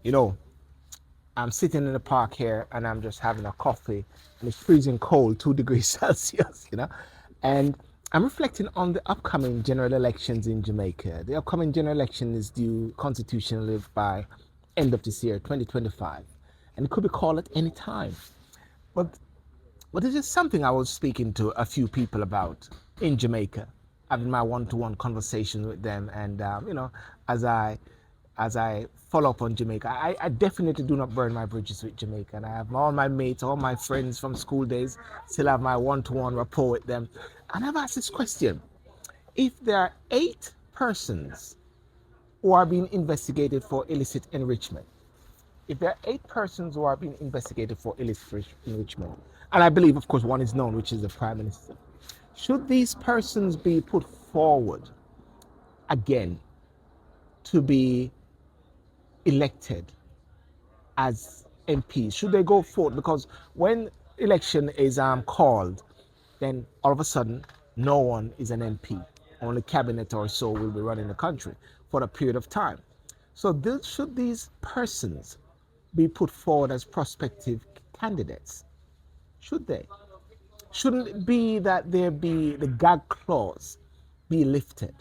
You know, I'm sitting in the park here and I'm just having a coffee and it's freezing cold, 2 degrees Celsius, and I'm reflecting on the upcoming general elections in Jamaica. The upcoming general election is due constitutionally by end of this year, 2025, and it could be called at any time. But it's just something I was speaking to a few people about in Jamaica, having my one-to-one conversation with them, and as I follow up on Jamaica, I definitely do not burn my bridges with Jamaica, and I have all my mates, all my friends from school days, still have my one-to-one rapport with them, and I've asked this question: if there are 8 persons who are being investigated for illicit enrichment, if there are 8 persons who are being investigated for illicit enrichment, and I believe, of course, one is known, which is the Prime Minister, should these persons be put forward again to be elected as MPs? Should they go forward? Because when election is called, then all of a sudden, no one is an MP. Only cabinet or so will be running the country for a period of time. So should these persons be put forward as prospective candidates? Should they? Shouldn't it be that there be the gag clause be lifted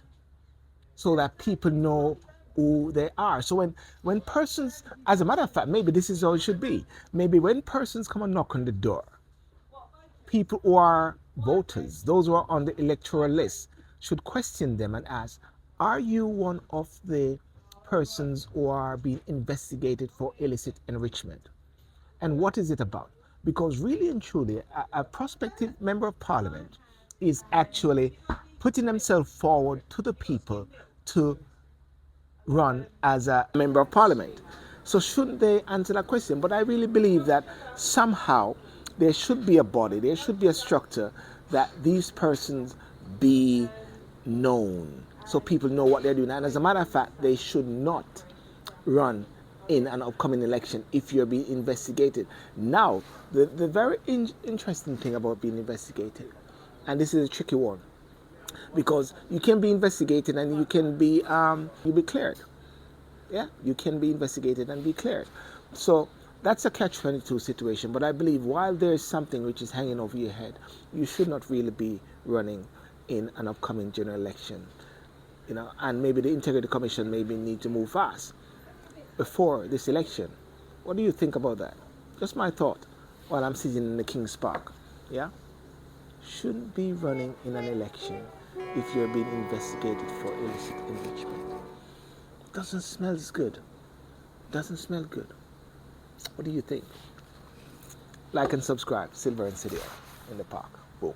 so that people know who they are? So when persons, as a matter of fact, maybe this is how it should be. Maybe when persons come and knock on the door, people who are voters, those who are on the electoral list, should question them and ask, are you one of the persons who are being investigated for illicit enrichment? And what is it about? Because really and truly, a prospective member of parliament is actually putting themselves forward to the people to run as a member of parliament. So shouldn't they answer that question? But I really believe that somehow there should be a body, there should be a structure that these persons be known so people know what they're doing. And as a matter of fact, they should not run in an upcoming election if you're being investigated. Now, the very interesting thing about being investigated, and this is a tricky one, because you can be investigated and you can be you'll be cleared. Yeah, you can be investigated and be cleared. So that's a catch-22 situation. But I believe while there is something which is hanging over your head, you should not really be running in an upcoming general election. And maybe the Integrity Commission maybe need to move fast before this election. What do you think about that? Just my thought while I'm sitting in the King's Park. Yeah? Shouldn't be running in an election if you're being investigated for illicit enrichment. Doesn't smell good. Doesn't smell good. What do you think? Like and subscribe. Silver and City in the park. Boom.